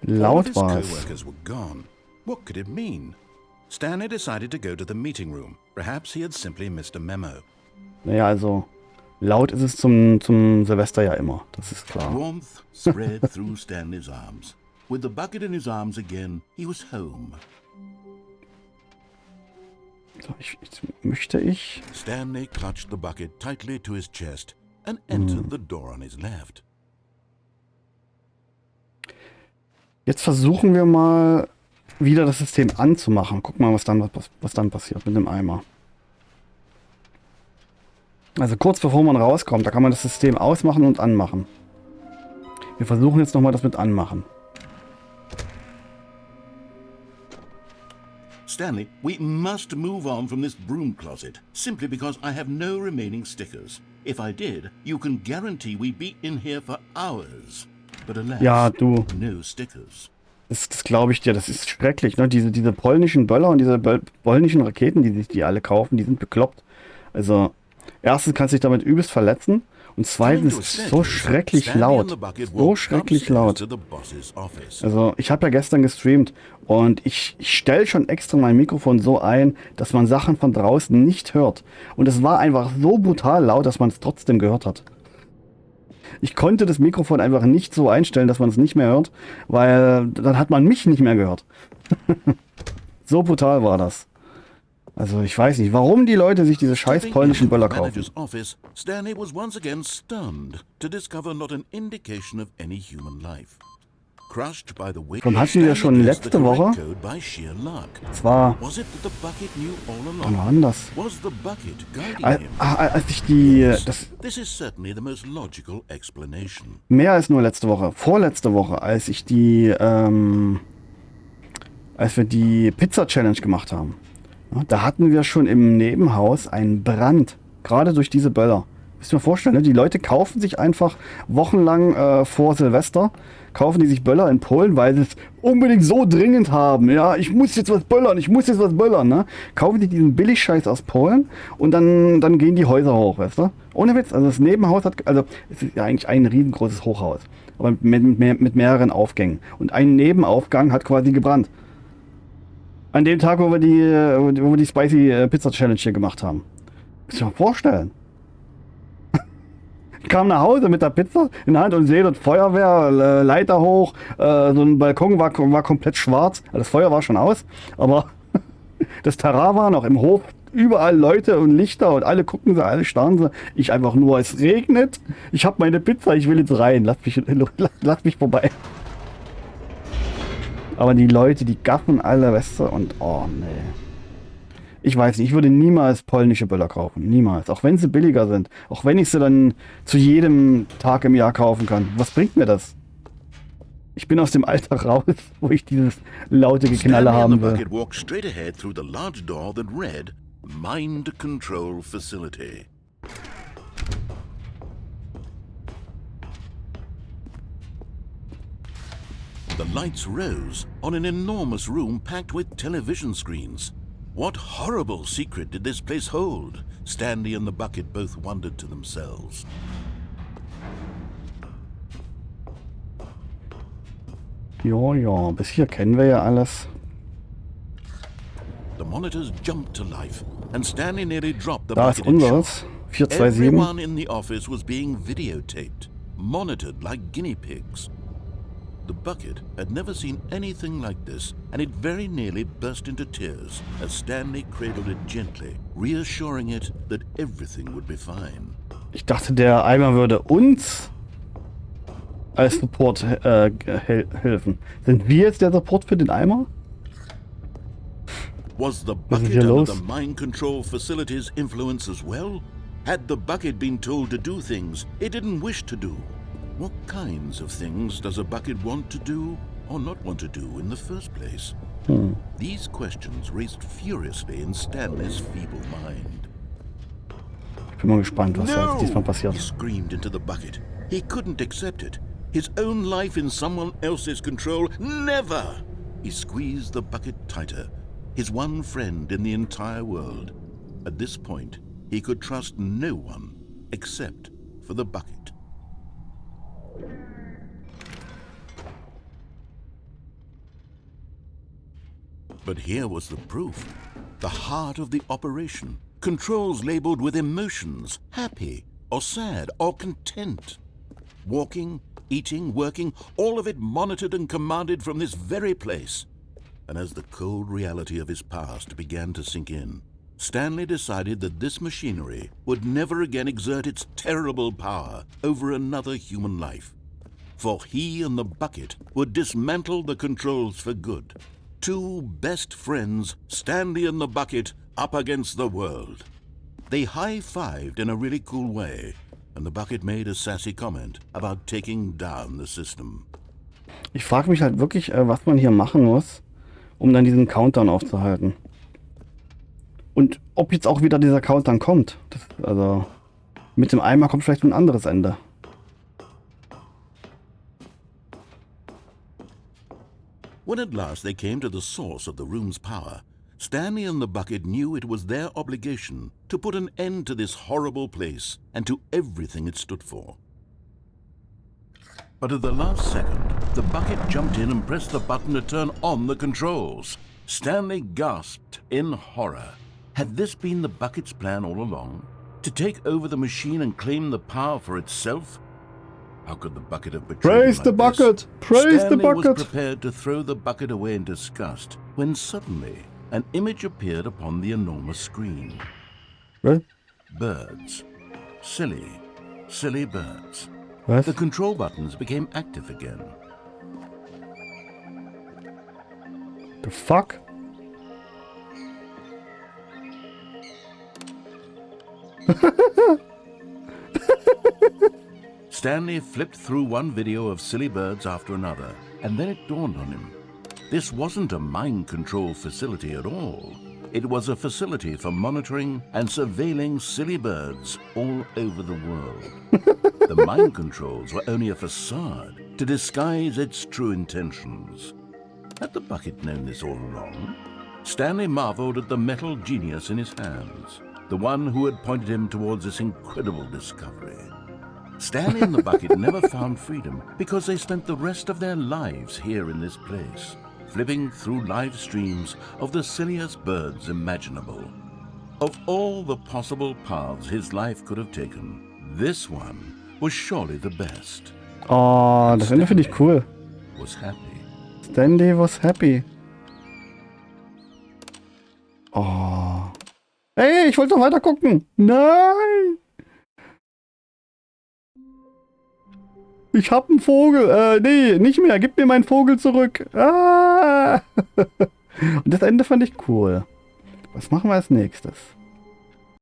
Laut war es. Co-workers were gone. What could it mean? Stanley decided to go to the meeting room. Perhaps he had simply missed a memo. Naja, also laut ist es zum Silvester ja immer. Das ist klar. Warmth spread through Stanley's arms. With the bucket in his arms again, he was home. So, möchte ich. Stanley clutched the bucket tightly to his chest and entered the door on his left. Jetzt versuchen wir mal wieder das System anzumachen. Guck mal, was dann passiert mit dem Eimer. Also kurz bevor man rauskommt, da kann man das System ausmachen und anmachen. Wir versuchen jetzt nochmal das mit anmachen. Stanley, we must move on from this broom closet, simply because I have no remaining stickers. If I did, you can guarantee we'd be in here for hours. But alas, ja, du. No stickers. Das glaube ich dir, das ist schrecklich, ne? Diese polnischen Böller und diese polnischen Raketen, die sich die alle kaufen, die sind bekloppt. Also, erstens kannst du dich damit übelst verletzen und zweitens ist es so schrecklich laut. So schrecklich laut. Also, ich habe ja gestern gestreamt und ich stelle schon extra mein Mikrofon so ein, dass man Sachen von draußen nicht hört. Und es war einfach so brutal laut, dass man es trotzdem gehört hat. Ich konnte das Mikrofon einfach nicht so einstellen, dass man es nicht mehr hört, weil dann hat man mich nicht mehr gehört. So brutal war das. Also ich weiß nicht, warum die Leute sich diese scheiß polnischen Böller kaufen. Stanley was once again stunned to discover not an indication of any human life. Von hatten wir schon letzte Woche. Zwar. Wann war denn das? Als ich die. Mehr als nur letzte Woche. Vorletzte Woche, als ich die. Als wir die Pizza-Challenge gemacht haben. Ja, da hatten wir schon im Nebenhaus einen Brand. Gerade durch diese Böller. Müsst ihr mir vorstellen, ne? Die Leute kaufen sich einfach wochenlang vor Silvester. Kaufen die sich Böller in Polen, weil sie es unbedingt so dringend haben. Ja, ich muss jetzt was böllern, ne? Kaufen die diesen Billigscheiß aus Polen und dann gehen die Häuser hoch, weißt du? Ohne Witz, also das Nebenhaus hat, also es ist ja eigentlich ein riesengroßes Hochhaus, aber mit mehreren Aufgängen. Und ein Nebenaufgang hat quasi gebrannt. An dem Tag, wo wir die Spicy Pizza Challenge hier gemacht haben. Muss ich mir vorstellen. Ich kam nach Hause mit der Pizza in der Hand und sehe dort Feuerwehr, Leiter hoch, so ein Balkon war komplett schwarz. Das Feuer war schon aus, aber das Terrain war noch im Hof, überall Leute und Lichter und alle gucken sie, alle starren sie. Ich einfach nur, es regnet, ich habe meine Pizza, ich will jetzt rein, lass mich vorbei. Aber die Leute, die gaffen alle, weißt du, und oh nee. Ich weiß nicht, ich würde niemals polnische Böller kaufen. Niemals. Auch wenn sie billiger sind. Auch wenn ich sie dann zu jedem Tag im Jahr kaufen kann. Was bringt mir das? Ich bin aus dem Alter raus, wo ich dieses laute Geknalle haben will. The lights rose on an enormous room packed with television screens. What horrible secret did this place hold? Stanley and the bucket both wondered to themselves. Ja, bis hier kennen wir ja alles. The monitors jumped to life and Stanley nearly dropped the bucket in shock. 427. Everyone in the office was being videotaped, monitored like guinea pigs. The bucket had never seen anything like this, and it very nearly burst into tears as Stanley cradled it gently, reassuring it that everything would be fine. Ich dachte, der Eimer würde uns als Support helfen. Sind wir jetzt der Support für den Eimer? Was the bucket under the mind control facility's influence as well? Had the bucket been told to do things it didn't wish to do? What kinds of things does a bucket want to do or not want to do in the first place? These questions raced furiously in Stanley's feeble mind. Ich bin mal gespannt, was jetzt diesmal passiert. He screamed into the bucket. He couldn't accept it. His own life in someone else's control. Never! He squeezed the bucket tighter. His one friend in the entire world. At this point, he could trust no one except for the bucket. But here was the proof. The heart of the operation. Controls labeled with emotions, happy or sad or content. Walking, eating, working, all of it monitored and commanded from this very place. And as the cold reality of his past began to sink in, Stanley decided that this machinery would never again exert its terrible power over another human life. For he and the bucket would dismantle the controls for good. Two best friends, Stanley and the bucket, up against the world. They high-fived in a really cool way, and the bucket made a sassy comment about taking down the system. Ich frage mich halt wirklich, was man hier machen muss, um dann diesen Countdown aufzuhalten. Und ob jetzt auch wieder dieser Countdown kommt. Also mit dem Eimer kommt vielleicht ein anderes Ende. When at last they came to the source of the room's power, Stanley and the bucket knew it was their obligation to put an end to this horrible place and to everything it stood for. But at the last second, the bucket jumped in and pressed the button to turn on the controls. Stanley gasped in horror. Had this been the bucket's plan all along? To take over the machine and claim the power for itself? How could the bucket have betrayed Praise the bucket! Praise the bucket! Stanley was prepared to throw the bucket away in disgust when suddenly an image appeared upon the enormous screen. What? Birds. Silly, silly birds. What? The control buttons became active again. The fuck? Stanley flipped through one video of silly birds after another, and then it dawned on him. This wasn't a mind control facility at all. It was a facility for monitoring and surveilling silly birds all over the world. The mind controls were only a facade to disguise its true intentions. Had the bucket known this all along? Stanley marveled at the metal genius in his hands, the one who had pointed him towards this incredible discovery. Stanley and the bucket never found freedom because they spent the rest of their lives here in this place, flipping through live streams of the silliest birds imaginable. Of all the possible paths his life could have taken, this one was surely the best. Oh, das Ende finde ich cool. Was happy. Stanley was happy. Oh. Ey, ich wollte doch weiter gucken. Nein! Ich hab einen Vogel. Nee, nicht mehr. Gib mir meinen Vogel zurück. Ah! Und das Ende fand ich cool. Was machen wir als nächstes?